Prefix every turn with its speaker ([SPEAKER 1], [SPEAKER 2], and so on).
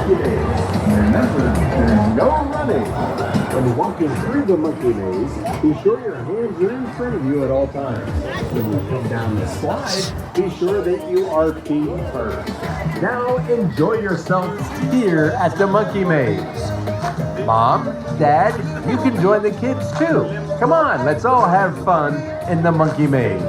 [SPEAKER 1] Monkey Maze. Remember, there's no running.
[SPEAKER 2] When walking through the monkey maze, be sure your hands are in front of you at all times. When you come down the slide, be sure that you are feet first.
[SPEAKER 1] Now enjoy yourselves here at the Monkey Maze. Mom, Dad, you can join the kids too. Come on, let's all have fun in the Monkey Maze.